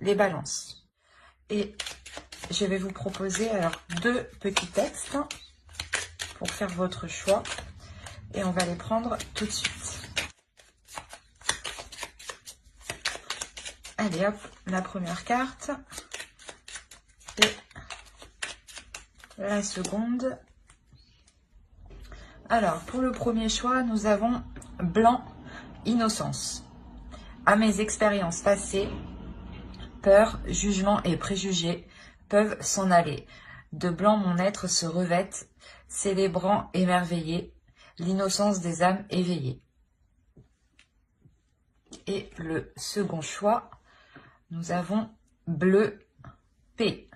les balances. Et je vais vous proposer alors 2 petits textes pour faire votre choix. Et on va les prendre tout de suite. Allez hop, la première carte. Et la seconde. Alors, pour le premier choix, nous avons blanc, innocence. À mes expériences passées, peur, jugement et préjugés peuvent s'en aller. De blanc mon être se revête, célébrant émerveillé l'innocence des âmes éveillées. Et le second choix, nous avons bleu, paix.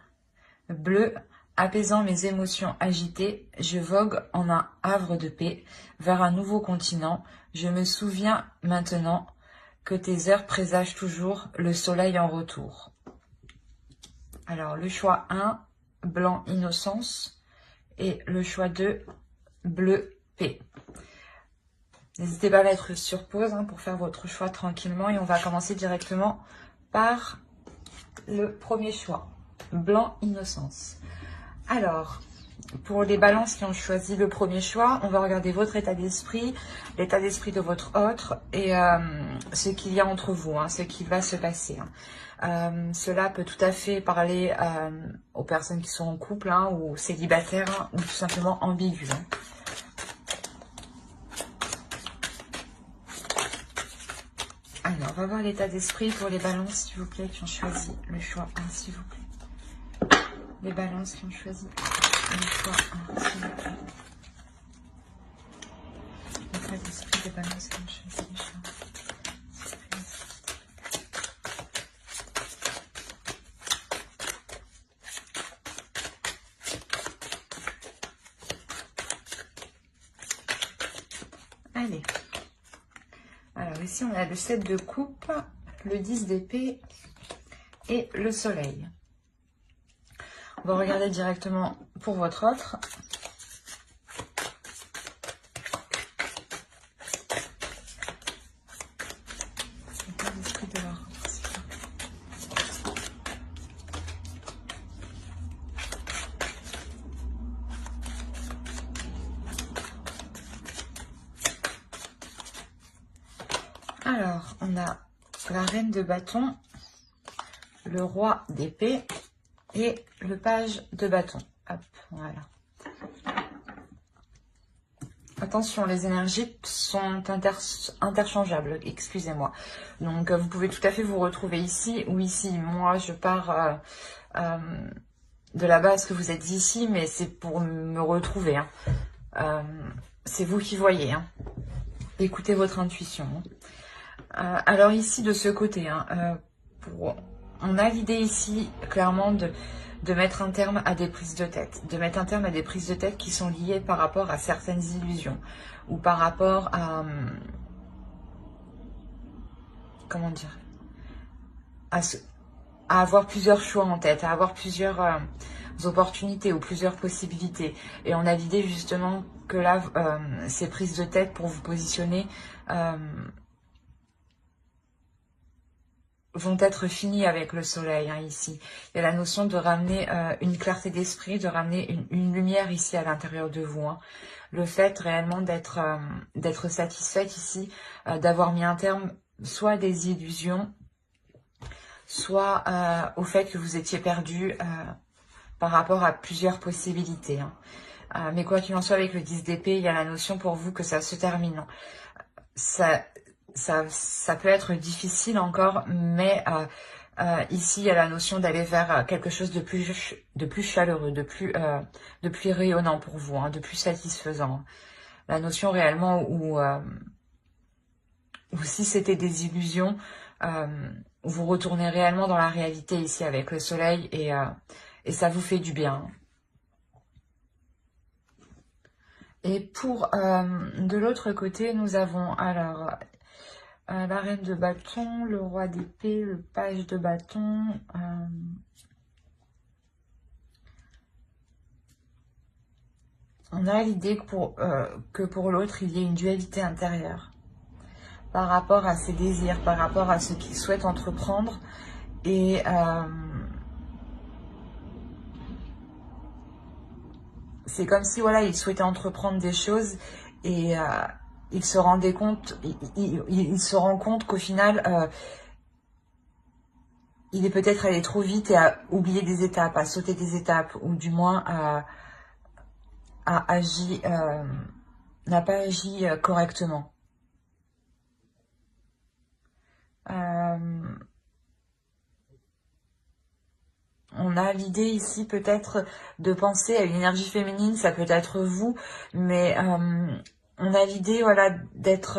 Bleu, apaisant mes émotions agitées, je vogue en un havre de paix vers un nouveau continent. Je me souviens maintenant que tes heures présagent toujours le soleil en retour. Alors, le choix 1, blanc, innocence. Et le choix 2, bleu, paix. N'hésitez pas à mettre sur pause pour faire votre choix tranquillement. Et on va commencer directement par le premier choix, blanc, innocence. Alors, pour les balances qui ont choisi le premier choix, on va regarder votre état d'esprit, l'état d'esprit de votre autre et ce qu'il y a entre vous, ce qui va se passer. Cela peut tout à fait parler aux personnes qui sont en couple ou célibataires ou tout simplement ambigus. Alors, on va voir l'état d'esprit pour les balances, s'il vous plaît, qui ont choisi le choix 1, s'il vous plaît. Les balances qui ont choisi le choix 1, s'il vous plaît. L'état d'esprit des balances qui ont choisi le choix 1. Allez. Alors ici, on a le 7 de coupe, le 10 d'épée et le soleil. On va regarder directement pour votre autre. Alors, on a la reine de bâton, le roi d'épée et le page de bâton. Hop, voilà. Attention, les énergies sont interchangeables, excusez-moi. Donc, vous pouvez tout à fait vous retrouver ici ou ici. Moi, je pars de la base que vous êtes ici, mais c'est pour me retrouver. C'est vous qui voyez. Écoutez votre intuition. Alors ici, de ce côté, on a l'idée ici, clairement, de mettre un terme à des prises de tête. De mettre un terme à des prises de tête qui sont liées par rapport à certaines illusions. Ou par rapport à... comment dire, à avoir plusieurs choix en tête, à avoir plusieurs opportunités ou plusieurs possibilités. Et on a l'idée justement que là, ces prises de tête pour vous positionner... vont être finies avec le soleil ici. Il y a la notion de ramener une clarté d'esprit, de ramener une lumière ici à l'intérieur de vous. Le fait réellement d'être satisfaite ici, d'avoir mis un terme soit à des illusions, soit au fait que vous étiez perdu par rapport à plusieurs possibilités. Mais quoi qu'il en soit, avec le 10 d'épée, il y a la notion pour vous que ça se termine. Ça peut être difficile encore, mais ici, il y a la notion d'aller vers quelque chose de plus chaleureux, de plus rayonnant pour vous, de plus satisfaisant. La notion réellement où si c'était des illusions, vous retournez réellement dans la réalité ici avec le soleil et ça vous fait du bien. Et pour de l'autre côté, nous avons alors... la reine de bâton, le roi d'épée, le page de bâton. On a l'idée que pour l'autre, il y ait une dualité intérieure par rapport à ses désirs, par rapport à ce qu'il souhaite entreprendre Et c'est comme si, voilà, il souhaitait entreprendre des choses et il se rendait compte, il se rend compte qu'au final, il est peut-être allé trop vite et a oublié des étapes, a sauté des étapes, ou du moins a agi, n'a pas agi correctement. On a l'idée ici peut-être de penser à une énergie féminine, ça peut être vous, mais on a l'idée, voilà, d'être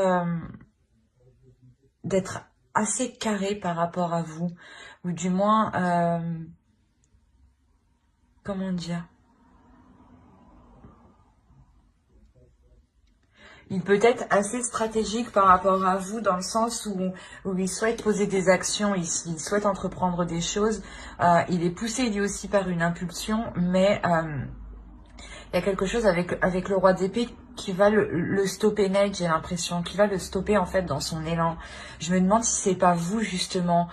assez carré par rapport à vous, ou du moins, comment dire, il peut être assez stratégique par rapport à vous dans le sens où il souhaite poser des actions, il souhaite entreprendre des choses. Il est poussé lui aussi par une impulsion, mais il y a quelque chose avec le roi d'épée qui va le stopper net, j'ai l'impression, qui va le stopper en fait dans son élan. Je me demande si c'est pas vous justement,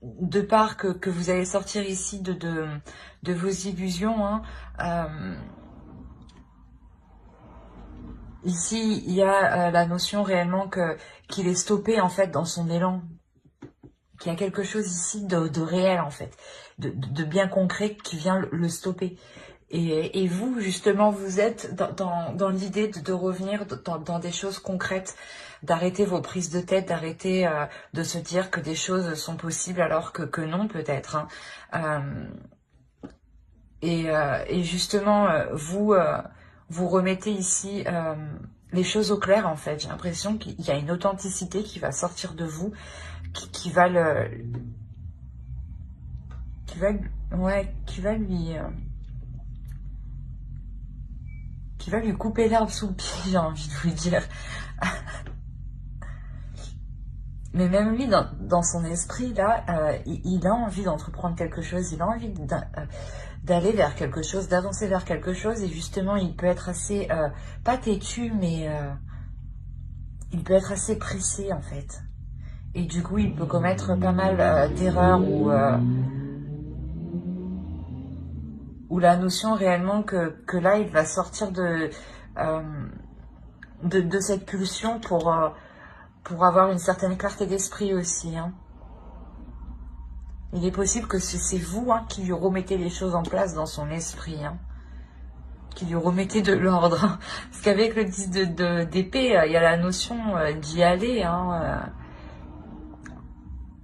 de part que vous allez sortir ici de vos illusions, hein. Ici, il y a la notion réellement qu'il est stoppé en fait dans son élan, qu'il y a quelque chose ici de réel en fait, de bien concret qui vient le stopper. Et vous, justement, vous êtes dans l'idée de revenir dans des choses concrètes, d'arrêter vos prises de tête, d'arrêter de se dire que des choses sont possibles alors que non peut-être, hein. Et justement, vous remettez ici les choses au clair en fait. J'ai l'impression qu'il y a une authenticité qui va sortir de vous, qui va lui couper l'herbe sous le pied, j'ai envie de vous dire. Mais même lui, dans son esprit, là, il a envie d'entreprendre quelque chose, il a envie d'aller vers quelque chose, d'avancer vers quelque chose, et justement, il peut être assez, pas têtu, mais il peut être assez pressé, en fait. Et du coup, il peut commettre pas mal d'erreurs, ou la notion réellement que là, il va sortir de cette pulsion pour avoir une certaine clarté d'esprit aussi, hein. Il est possible que c'est vous, hein, qui lui remettez les choses en place dans son esprit, hein, qui lui remettez de l'ordre. Hein. Parce qu'avec le 10 d'épée, il y a la notion d'y aller. Hein,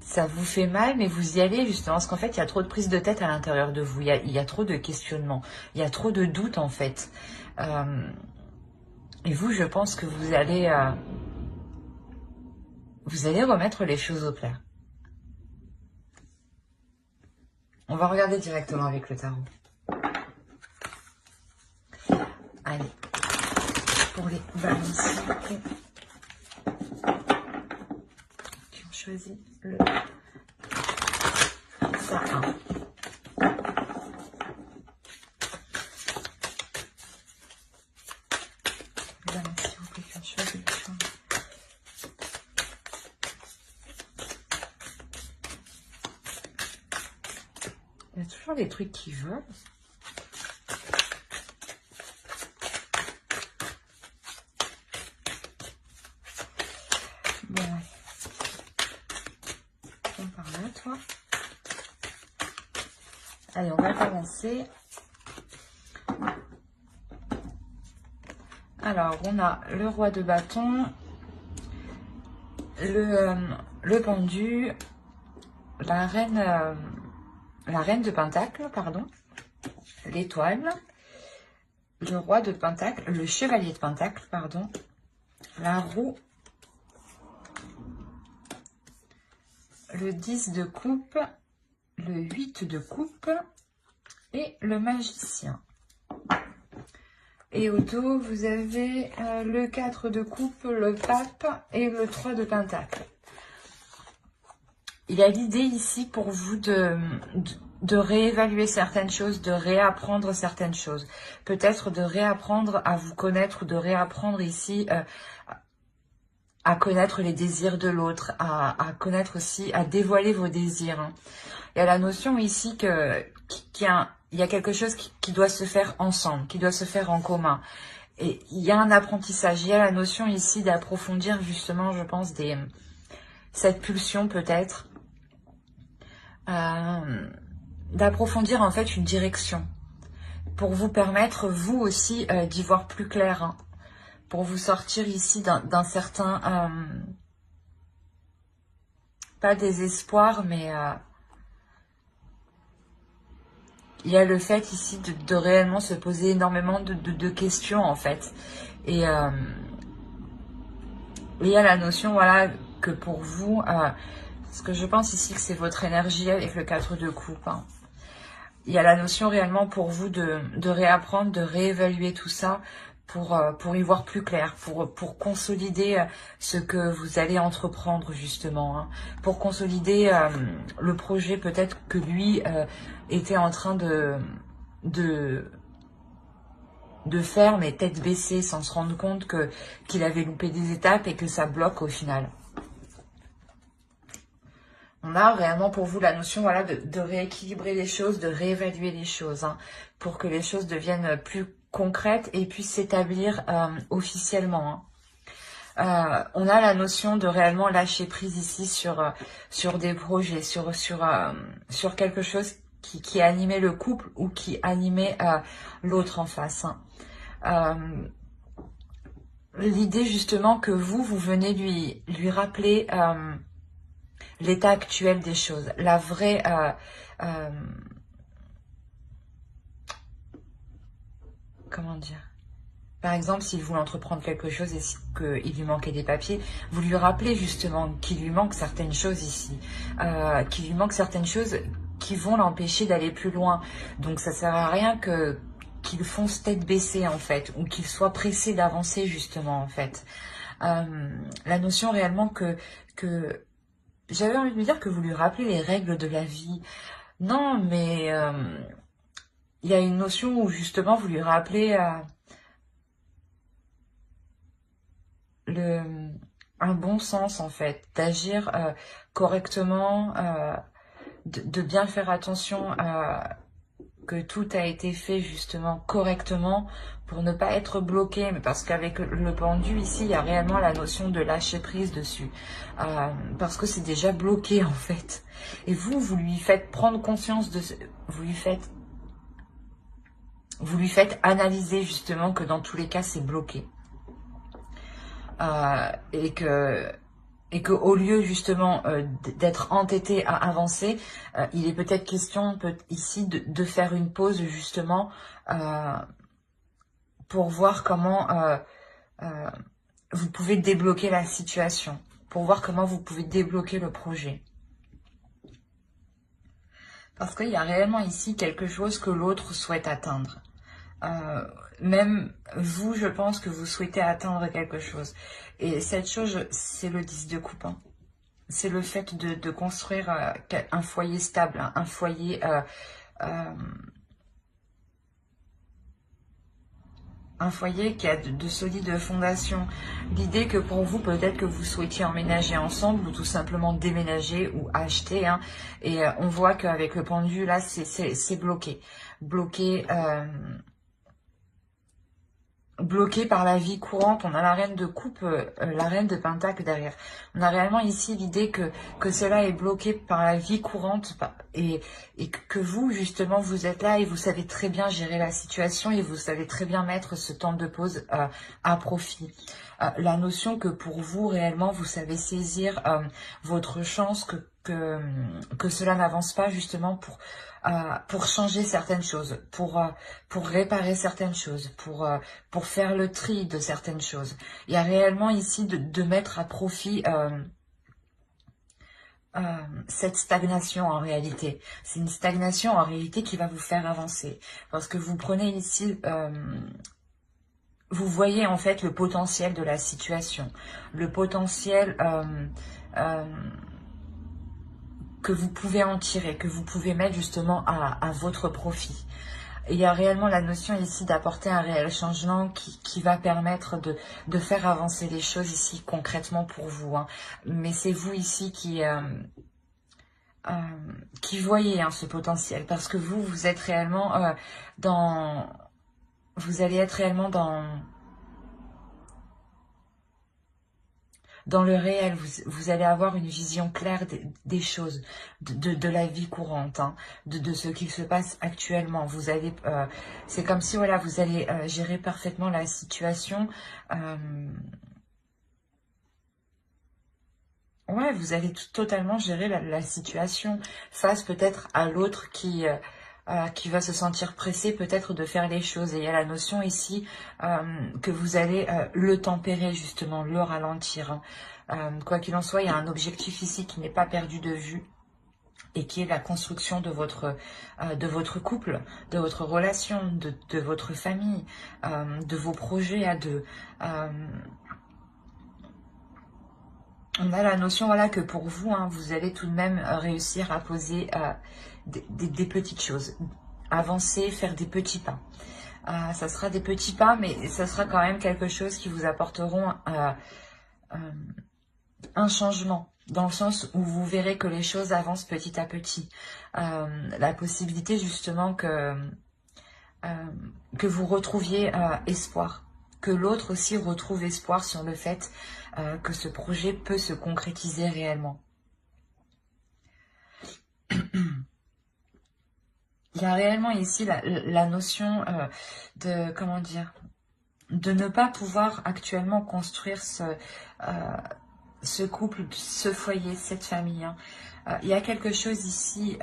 ça vous fait mal, mais vous y allez justement. Parce qu'en fait, il y a trop de prise de tête à l'intérieur de vous. Il y a trop de questionnements. Il y a trop de doutes, en fait. Et vous, je pense que vous allez remettre les choses au clair. On va regarder directement avec le tarot. Allez, pour les balances qui ont choisi le sapin. Les balances, s'il vous plaît, qui ont choisi le choix. Il y a toujours des trucs qui volent. Bon, viens par là, toi. Allez, on va commencer. Alors, on a le roi de bâton, le pendu, la reine de pentacle, pardon, l'étoile, le roi de pentacle, le chevalier de pentacle, pardon, la roue, le 10 de coupe, le 8 de coupe et le magicien. Et au dos, vous avez le 4 de coupe, le pape et le 3 de pentacle. Il y a l'idée ici pour vous de réévaluer certaines choses, de réapprendre certaines choses. Peut-être de réapprendre à vous connaître ou de réapprendre ici à connaître les désirs de l'autre, à connaître aussi, à dévoiler vos désirs. Hein. Il y a la notion ici il y a quelque chose qui doit se faire ensemble, qui doit se faire en commun. Et il y a un apprentissage, il y a la notion ici d'approfondir justement, je pense, cette pulsion peut-être, d'approfondir en fait une direction, pour vous permettre, vous aussi, d'y voir plus clair, hein, pour vous sortir ici d'un certain, pas désespoir, mais il y a le fait ici de réellement se poser énormément de questions en fait. Et il y a la notion, voilà, que pour vous, parce que je pense ici que c'est votre énergie avec le 4 de coupe. Hein. Il y a la notion réellement pour vous de réapprendre, de réévaluer tout ça pour y voir plus clair, pour consolider ce que vous allez entreprendre justement, hein, pour consolider le projet peut-être que lui était en train de faire, mais tête baissée, sans se rendre compte qu'il avait loupé des étapes et que ça bloque au final. On a réellement pour vous la notion, voilà, de rééquilibrer les choses, de réévaluer les choses, hein, pour que les choses deviennent plus concrètes et puissent s'établir officiellement. Hein. On a la notion de réellement lâcher prise ici sur des projets, sur quelque chose qui animait le couple ou qui animait l'autre en face. Hein. L'idée justement que vous venez lui rappeler l'état actuel des choses, la vraie comment dire, par exemple s'il voulait entreprendre quelque chose et qu'il lui manquait des papiers, vous lui rappelez justement qu'il lui manque certaines choses ici, qu'il lui manque certaines choses qui vont l'empêcher d'aller plus loin. Donc ça sert à rien qu'il fonce tête baissée en fait, ou qu'il soit pressé d'avancer justement en fait. La notion réellement que j'avais envie de lui dire que vous lui rappelez les règles de la vie. Non, mais il y a une notion où justement vous lui rappelez un bon sens en fait, d'agir correctement, de bien faire attention que tout a été fait justement correctement pour ne pas être bloqué, mais parce qu'avec le pendu ici, il y a réellement la notion de lâcher prise dessus, parce que c'est déjà bloqué en fait. Et vous lui faites prendre conscience de vous lui faites analyser justement que dans tous les cas c'est bloqué, et que au lieu justement d'être entêté à avancer, il est peut-être question ici de faire une pause justement pour voir comment vous pouvez débloquer la situation, pour voir comment vous pouvez débloquer le projet. Parce qu'il y a réellement ici quelque chose que l'autre souhaite atteindre. Même vous, je pense que vous souhaitez atteindre quelque chose. Et cette chose, c'est le 10 de coupe. Hein. C'est le fait de construire un foyer stable, un foyer qui a de solides fondations. L'idée que pour vous, peut-être que vous souhaitiez emménager ensemble ou tout simplement déménager ou acheter. Hein, et on voit qu'avec le pendu, là, c'est bloqué. Bloqué par la vie courante. On a la reine de coupe, la reine de pentacle derrière. On a réellement ici l'idée que cela est bloqué par la vie courante et que vous, justement, vous êtes là et vous savez très bien gérer la situation et vous savez très bien mettre ce temps de pause à profit. La notion que pour vous, réellement, vous savez saisir votre chance, que cela n'avance pas justement pour changer certaines choses, pour réparer certaines choses, pour faire le tri de certaines choses. Il y a réellement ici de mettre à profit cette stagnation en réalité. C'est une stagnation en réalité qui va vous faire avancer. Parce que vous prenez ici... vous voyez en fait le potentiel de la situation, le potentiel que vous pouvez en tirer, que vous pouvez mettre justement à votre profit. il y a réellement la notion ici d'apporter un réel changement qui va permettre de faire avancer les choses ici concrètement pour vous, hein. Mais c'est vous ici qui voyez, hein, ce potentiel, parce que vous êtes réellement vous allez être réellement dans le réel, vous allez avoir une vision claire des choses, de la vie courante, hein, de ce qu'il se passe actuellement. Vous allez, c'est comme si voilà, vous allez gérer parfaitement la situation. Ouais, vous allez totalement gérer la situation face peut-être à l'autre qui va se sentir pressé peut-être de faire les choses. Et il y a la notion ici que vous allez le tempérer justement, le ralentir, hein. Quoi qu'il en soit, il y a un objectif ici qui n'est pas perdu de vue et qui est la construction de votre couple, de votre relation, de votre famille, de vos projets à deux. On a la notion voilà, que pour vous, hein, vous allez tout de même réussir à poser des petites choses, avancer, faire des petits pas. Ça sera des petits pas, mais ça sera quand même quelque chose qui vous apporteront un changement, dans le sens où vous verrez que les choses avancent petit à petit. La possibilité justement que vous retrouviez espoir, que l'autre aussi retrouve espoir sur le fait que ce projet peut se concrétiser réellement. Il y a réellement ici la notion de, comment dire, de ne pas pouvoir actuellement construire ce couple, ce foyer, cette famille, hein. Il y a quelque chose ici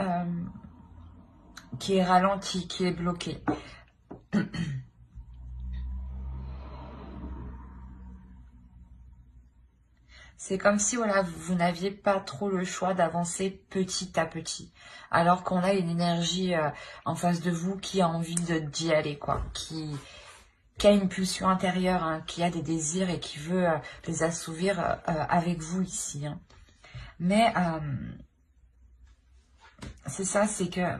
qui est ralenti, qui est bloqué. C'est comme si voilà, vous n'aviez pas trop le choix d'avancer petit à petit. Alors qu'on a une énergie en face de vous qui a envie d'y aller, quoi. Qui a une pulsion intérieure, hein, qui a des désirs et qui veut les assouvir avec vous ici, hein. Mais c'est ça, c'est que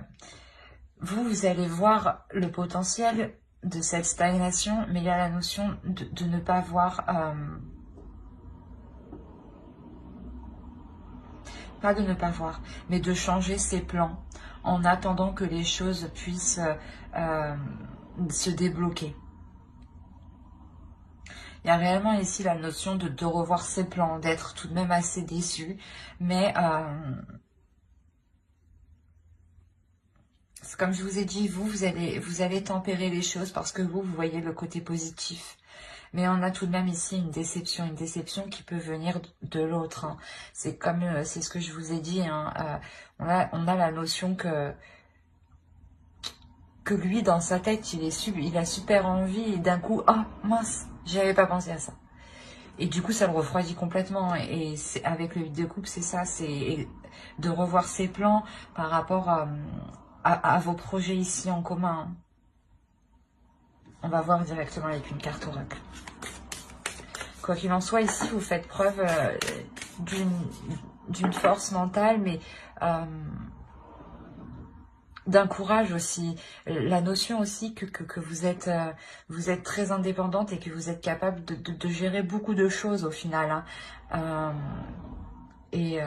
vous allez voir le potentiel de cette stagnation, mais il y a la notion de ne pas voir... pas de ne pas voir, mais de changer ses plans en attendant que les choses puissent se débloquer. Il y a réellement ici la notion de revoir ses plans, d'être tout de même assez déçu, mais comme je vous ai dit, vous allez tempérer les choses parce que vous voyez le côté positif. Mais on a tout de même ici une déception qui peut venir de l'autre, hein. C'est comme, c'est ce que je vous ai dit, hein, on a la notion que lui, dans sa tête, il a super envie et d'un coup, ah mince, j'y avais pas pensé à ça. Et du coup, ça le refroidit complètement. Et avec le 8 de coupe, c'est ça, c'est de revoir ses plans par rapport à vos projets ici en commun. On va voir directement avec une carte oracle. Quoi qu'il en soit, ici, vous faites preuve d'une force mentale, mais d'un courage aussi. La notion aussi que vous êtes très indépendante et que vous êtes capable de gérer beaucoup de choses au final, hein. Et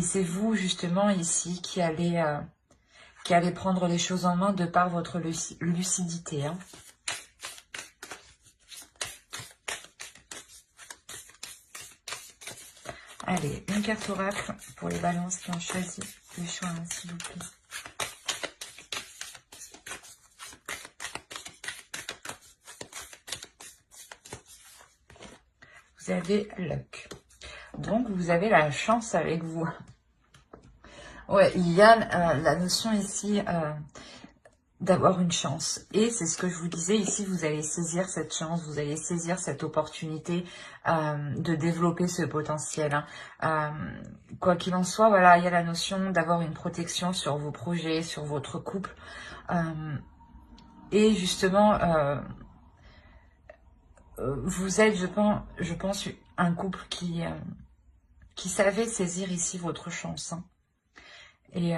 c'est vous, justement, ici, qui allez prendre les choses en main de par votre lucidité, hein. Allez, une carte oracle pour les balances qui ont choisi le choix, hein, s'il vous plaît. Vous avez luck. Donc, vous avez la chance avec vous. Ouais, il y a la notion ici d'avoir une chance. Et c'est ce que je vous disais ici, vous allez saisir cette chance, vous allez saisir cette opportunité de développer ce potentiel, hein. Quoi qu'il en soit, voilà, il y a la notion d'avoir une protection sur vos projets, sur votre couple. Et justement, vous êtes, je pense, un couple qui savait saisir ici votre chance, hein. Et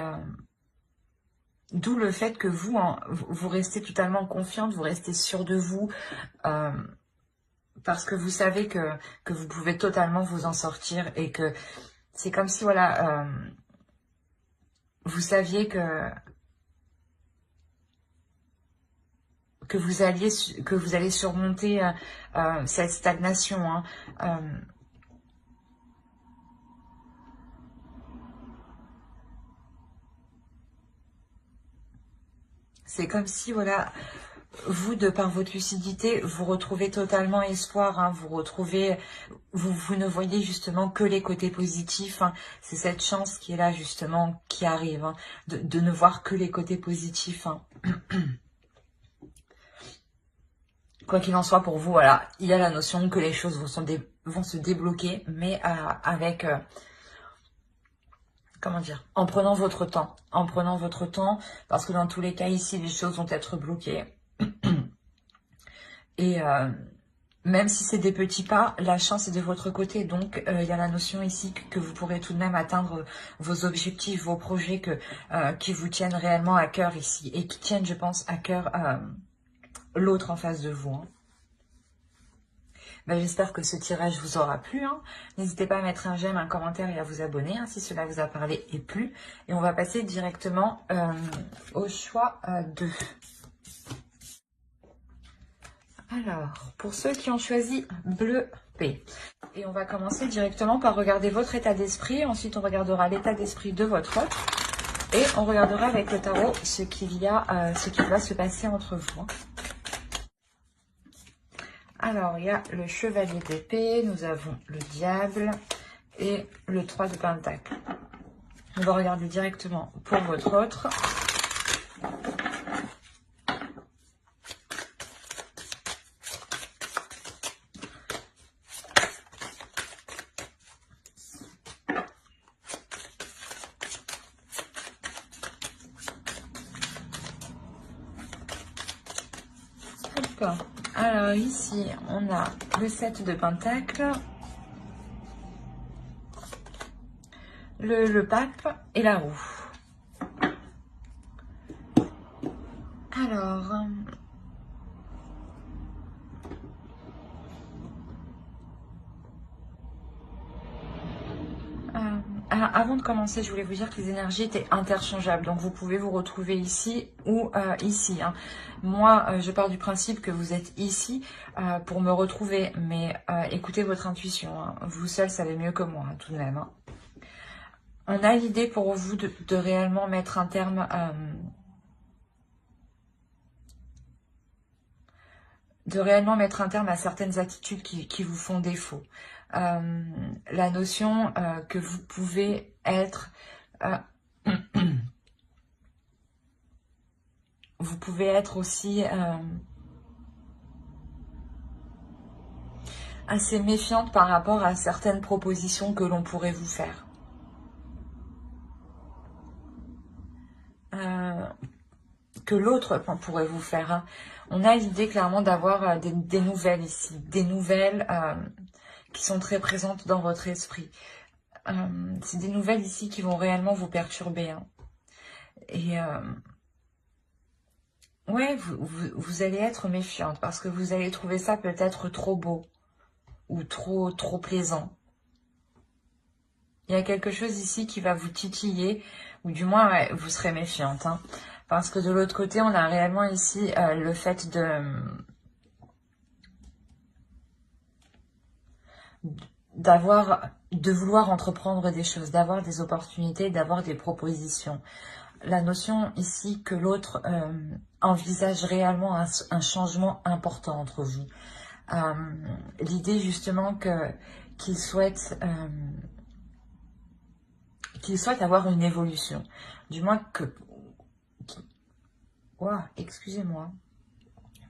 D'où le fait que vous, hein, vous restez totalement confiante, vous restez sûre de vous, parce que vous savez que vous pouvez totalement vous en sortir et que c'est comme si, voilà, vous saviez que vous allez surmonter cette stagnation, hein. C'est comme si, voilà, vous, de par votre lucidité, vous retrouvez totalement espoir, hein, vous ne voyez justement que les côtés positifs, hein. C'est cette chance qui est là, justement, qui arrive, hein, de ne voir que les côtés positifs, hein. Quoi qu'il en soit, pour vous, voilà, il y a la notion que les choses vont se débloquer, mais avec... comment dire, en prenant votre temps, parce que dans tous les cas ici, les choses vont être bloquées. Et même si c'est des petits pas, la chance est de votre côté. Donc, il y a la notion ici que vous pourrez tout de même atteindre vos objectifs, vos projets qui vous tiennent réellement à cœur ici. Et qui tiennent, je pense, à cœur l'autre en face de vous, hein. Ben, j'espère que ce tirage vous aura plu, hein. N'hésitez pas à mettre un j'aime, un commentaire et à vous abonner, hein, si cela vous a parlé et plu. Et on va passer directement au choix 2. Alors, pour ceux qui ont choisi bleu P. Et on va commencer directement par regarder votre état d'esprit. Ensuite, on regardera l'état d'esprit de votre autre. Et on regardera avec le tarot ce qui va se passer entre vous, hein. Alors, il y a le chevalier d'épée, nous avons le diable et le 3 de pentacle. On va regarder directement pour votre autre. Alors ici, on a le 7 de pentacle, le pape et la roue. Alors, avant de commencer, je voulais vous dire que les énergies étaient interchangeables. Donc, vous pouvez vous retrouver ici ou ici, hein. Moi, je pars du principe que vous êtes ici pour me retrouver. Mais écoutez votre intuition, hein. Vous seul savez mieux que moi, hein, tout de même, hein. On a l'idée pour vous de réellement mettre un terme... à certaines attitudes qui vous font défaut. La notion que vous pouvez être... vous pouvez être aussi assez méfiante par rapport à certaines propositions que l'on pourrait vous faire. Que l'autre pourrait vous faire, hein. On a l'idée clairement d'avoir des nouvelles ici, des nouvelles qui sont très présentes dans votre esprit. C'est des nouvelles ici qui vont réellement vous perturber, hein. Et ouais, vous allez être méfiante parce que vous allez trouver ça peut-être trop beau ou trop plaisant. Il y a quelque chose ici qui va vous titiller, ou du moins ouais, vous serez méfiante, hein. Parce que de l'autre côté, on a réellement ici le fait de vouloir entreprendre des choses, d'avoir des opportunités, d'avoir des propositions. La notion ici que l'autre envisage réellement un changement important entre vous. L'idée justement qu'il souhaite avoir une évolution. Du moins excusez-moi.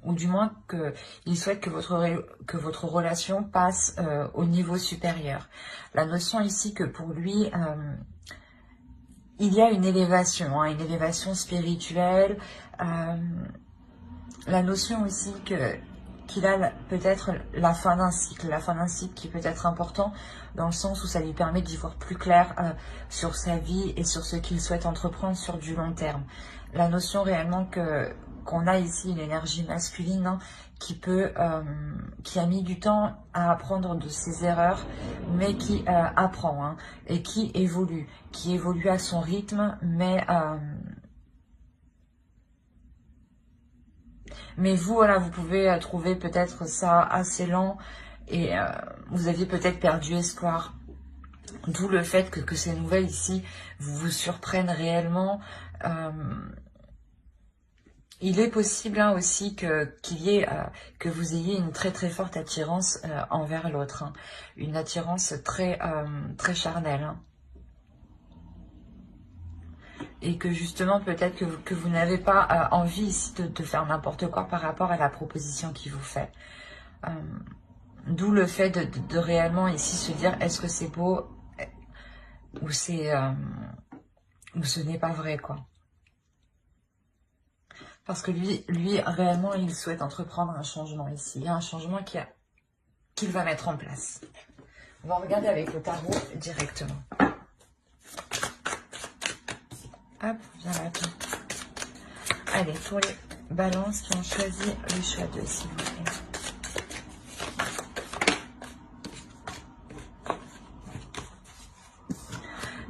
Ou du moins qu'il souhaite que votre relation passe au niveau supérieur. La notion ici que pour lui, il y a une élévation, hein, une élévation spirituelle. La notion aussi qu'il a peut-être la fin d'un cycle qui peut être important dans le sens où ça lui permet d'y voir plus clair sur sa vie et sur ce qu'il souhaite entreprendre sur du long terme. La notion réellement qu'on a ici une énergie masculine hein, qui a mis du temps à apprendre de ses erreurs, mais qui apprend hein, et qui évolue à son rythme, mais vous, voilà, vous pouvez trouver peut-être ça assez lent et vous aviez peut-être perdu espoir. D'où le fait que ces nouvelles ici vous surprennent réellement. Il est possible hein, aussi que vous ayez une très très forte attirance envers l'autre. Hein. Une attirance très, très charnelle. Hein. Et que justement peut-être que vous n'avez pas envie ici de faire n'importe quoi par rapport à la proposition qu'il vous fait. D'où le fait de réellement ici se dire est-ce que c'est beau ou ou ce n'est pas vrai quoi. Parce que lui réellement il souhaite entreprendre un changement ici. Il y a un changement qu'il va mettre en place. On va regarder avec le tarot directement. Hop, viens là. Allez, pour les balances qui ont choisi le choix 2, s'il vous plaît.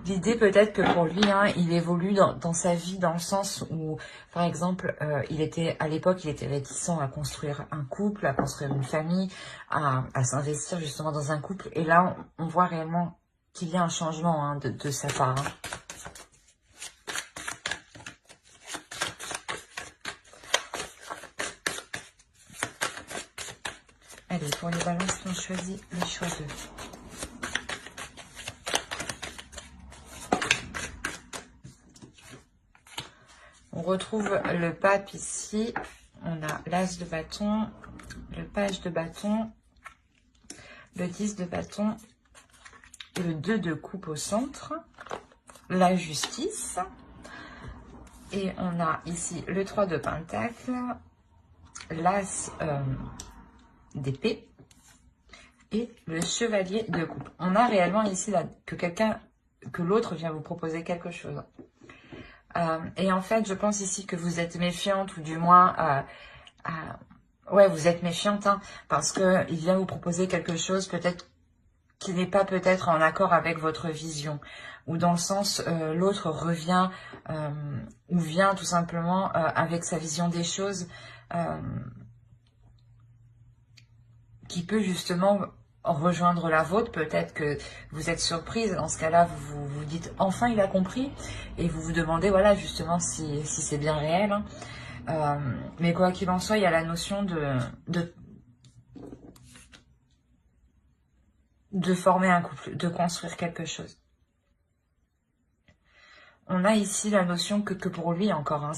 L'idée peut-être que pour lui, hein, il évolue dans sa vie dans le sens où, par exemple, à l'époque, il était réticent à construire un couple, à construire une famille, à s'investir justement dans un couple. Et là, on voit réellement qu'il y a un changement hein, de sa part. Hein. Allez, pour les balances qui ont choisi le choix 2. On retrouve le pape ici. On a l'as de bâton, le page de bâton, le 10 de bâton, le 2 de coupe au centre, la justice. Et on a ici le 3 de pentacle, l'as d'épée et le chevalier de coupe. On a réellement ici là, que l'autre vient vous proposer quelque chose. Et en fait, je pense ici que vous êtes méfiante ou du moins, ouais, vous êtes méfiante hein, parce que il vient vous proposer quelque chose peut-être qui n'est pas peut-être en accord avec votre vision ou dans le sens l'autre revient ou vient tout simplement avec sa vision des choses. Qui peut justement rejoindre la vôtre. Peut-être que vous êtes surprise. Dans ce cas-là, vous vous dites « enfin, il a compris » et vous vous demandez, voilà, justement, si c'est bien réel. Hein. Mais quoi qu'il en soit, il y a la notion de former un couple, de construire quelque chose. On a ici la notion que pour lui, encore, hein,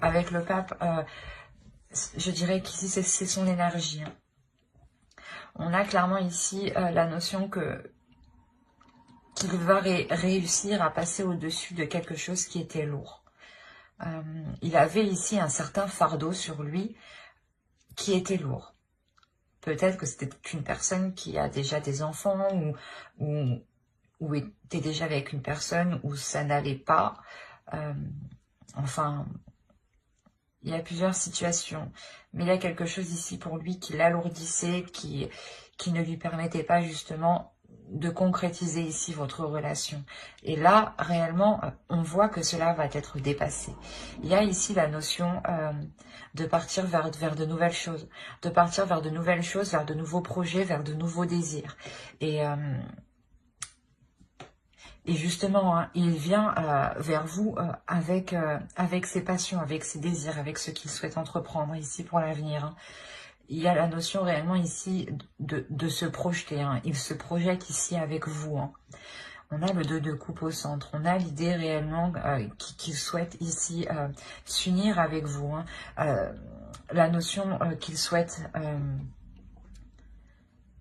avec le pape, je dirais qu'ici, c'est son énergie. Hein. On a clairement ici la notion qu'il va réussir à passer au-dessus de quelque chose qui était lourd. Il avait ici un certain fardeau sur lui qui était lourd. Peut-être que c'était une personne qui a déjà des enfants ou était déjà avec une personne où ça n'allait pas. Enfin, il y a plusieurs situations, mais il y a quelque chose ici pour lui qui l'alourdissait, qui ne lui permettait pas justement de concrétiser ici votre relation. Et là, réellement, on voit que cela va être dépassé. Il y a ici la notion de partir vers de nouvelles choses, de partir vers de nouvelles choses, vers de nouveaux projets, vers de nouveaux désirs. Et justement, hein, il vient vers vous avec ses passions, avec ses désirs, avec ce qu'il souhaite entreprendre ici pour l'avenir. Hein. Il y a la notion réellement ici de se projeter. Hein. Il se projette ici avec vous. Hein. On a le 2 de coupe au centre. On a l'idée réellement qu'il souhaite ici s'unir avec vous. Hein. La notion qu'il souhaite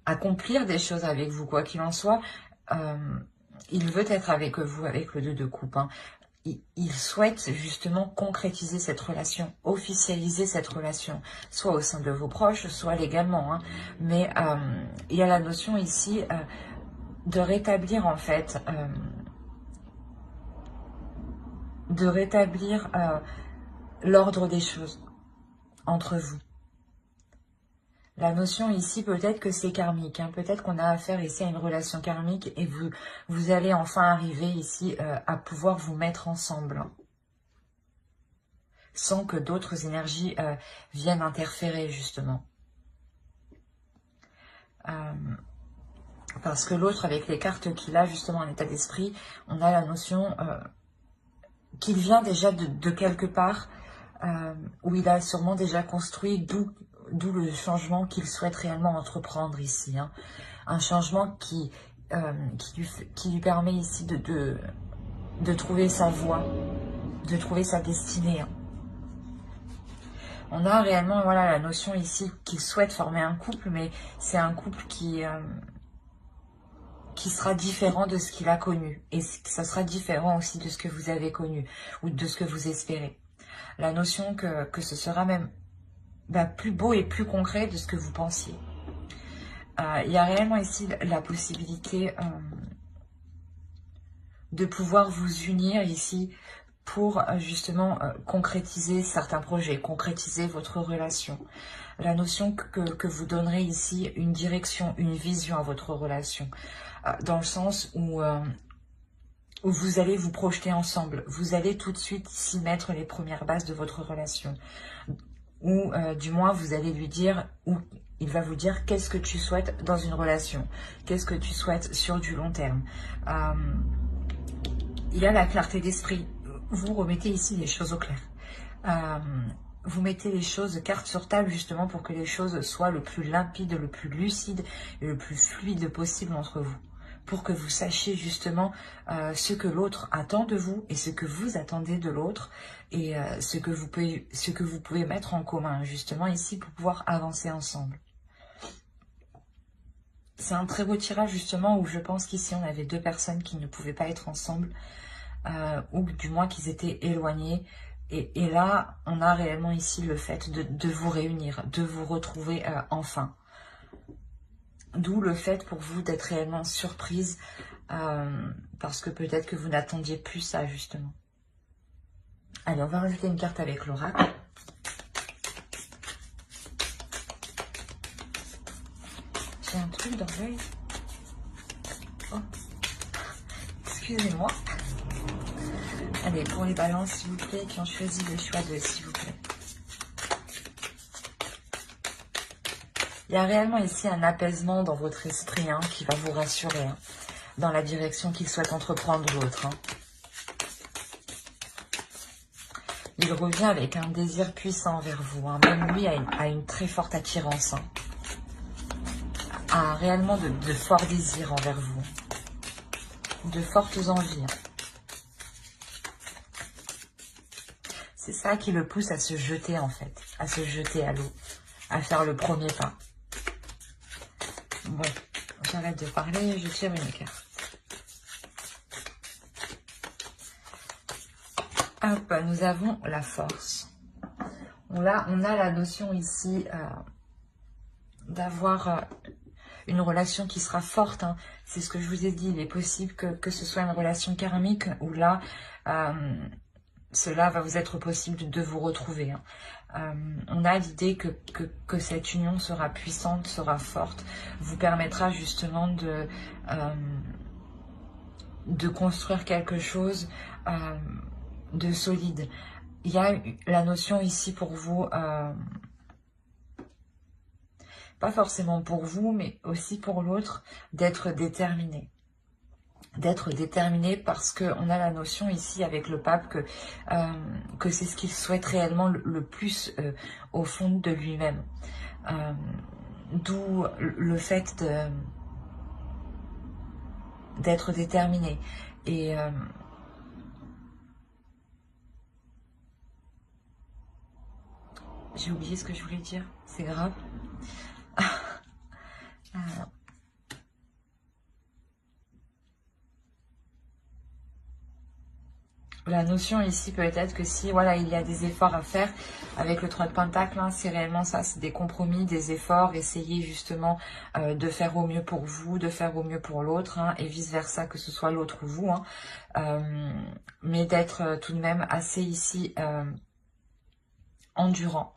accomplir des choses avec vous, quoi qu'il en soit. Il veut être avec vous, avec le 2 de coupe. Hein. il souhaite justement concrétiser cette relation, officialiser cette relation, soit au sein de vos proches, soit légalement. Hein. Mais il y a la notion ici de rétablir en fait, l'ordre des choses entre vous. La notion ici, peut-être que c'est karmique, hein. Peut-être qu'on a affaire ici à une relation karmique et vous allez enfin arriver ici à pouvoir vous mettre ensemble. Sans que d'autres énergies viennent interférer, justement. Parce que l'autre, avec les cartes qu'il a, justement, en état d'esprit, on a la notion qu'il vient déjà de quelque part, où il a sûrement déjà construit, d'où le changement qu'il souhaite réellement entreprendre ici. Hein. Un changement qui lui permet ici de trouver sa voie, de trouver sa destinée. Hein. On a réellement voilà, la notion ici qu'il souhaite former un couple, mais c'est un couple qui sera différent de ce qu'il a connu. Et ça sera différent aussi de ce que vous avez connu, ou de ce que vous espérez. La notion que ce sera même plus beau et plus concret de ce que vous pensiez. Il y a réellement ici la possibilité de pouvoir vous unir ici pour justement concrétiser certains projets, concrétiser votre relation. La notion que vous donnerez ici une direction, une vision à votre relation, dans le sens où vous allez vous projeter ensemble, vous allez tout de suite s'y mettre les premières bases de votre relation, ou du moins vous allez lui dire, ou il va vous dire qu'est-ce que tu souhaites dans une relation, qu'est-ce que tu souhaites sur du long terme. Il y a la clarté d'esprit. Vous remettez ici les choses au clair. Vous mettez les choses carte sur table justement pour que les choses soient le plus limpide, le plus lucide et le plus fluide possible entre vous. Pour que vous sachiez justement ce que l'autre attend de vous et ce que vous attendez de l'autre et ce que vous pouvez mettre en commun justement ici pour pouvoir avancer ensemble. C'est un très beau tirage justement où je pense qu'ici on avait deux personnes qui ne pouvaient pas être ensemble. Ou du moins qu'ils étaient éloignés. Et là, on a réellement ici le fait de vous réunir, de vous retrouver enfin. D'où le fait pour vous d'être réellement surprise, parce que peut-être que vous n'attendiez plus ça, justement. Allez, on va rajouter une carte avec l'oracle. J'ai un truc dans l'œil. Oh, excusez-moi. Allez, pour les balances, s'il vous plaît, qui ont choisi le choix de s'il vous plaît. Il y a réellement ici un apaisement dans votre esprit hein, qui va vous rassurer hein, dans la direction qu'il souhaite entreprendre l'autre. Hein. Il revient avec un désir puissant envers vous. Hein. Même lui a une très forte attirance. Hein. A réellement de forts désirs envers vous. De fortes envies. Hein. C'est ça qui le pousse à se jeter en fait, à se jeter à l'eau, à faire le premier pas. Bon, j'arrête de parler, je tire une carte. Hop, nous avons la force. On a la notion ici d'avoir une relation qui sera forte. Hein. C'est ce que je vous ai dit, il est possible que ce soit une relation karmique où là... cela va vous être possible de vous retrouver. Hein. On a l'idée que cette union sera puissante, sera forte, vous permettra justement de construire quelque chose de solide. Il y a la notion ici pour vous, pas forcément pour vous, mais aussi pour l'autre, d'être déterminé. D'être déterminé parce qu'on a la notion ici avec le pape que c'est ce qu'il souhaite réellement le plus au fond de lui-même. D'où le fait d'être déterminé. Et j'ai oublié ce que je voulais dire, c'est grave. La notion ici peut être que si voilà il y a des efforts à faire avec le 3 de Pentacle, hein, c'est réellement ça, c'est des compromis, des efforts, essayer justement de faire au mieux pour vous, de faire au mieux pour l'autre, hein, et vice versa, que ce soit l'autre ou vous, hein, mais d'être tout de même assez ici endurant.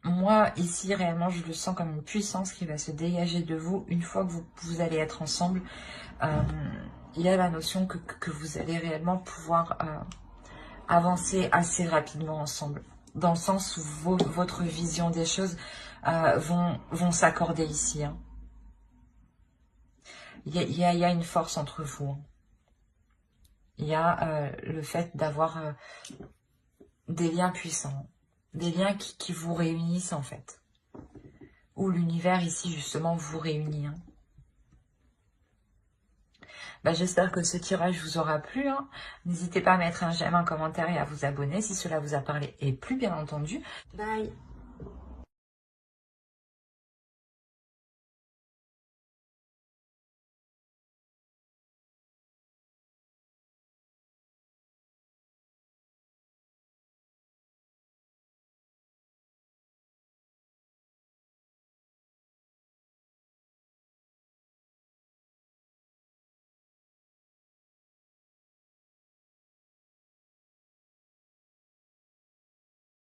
Moi, ici, réellement, je le sens comme une puissance qui va se dégager de vous une fois que vous allez être ensemble. Il y a la notion que vous allez réellement pouvoir avancer assez rapidement ensemble. Dans le sens où votre vision des choses vont s'accorder ici. Hein. Il y a une force entre vous. Hein. Il y a le fait d'avoir des liens puissants. Des liens qui vous réunissent en fait. Où l'univers ici justement vous réunit. Hein. Bah, j'espère que ce tirage vous aura plu. Hein. N'hésitez pas à mettre un j'aime, un commentaire et à vous abonner si cela vous a parlé et plu bien entendu. Bye.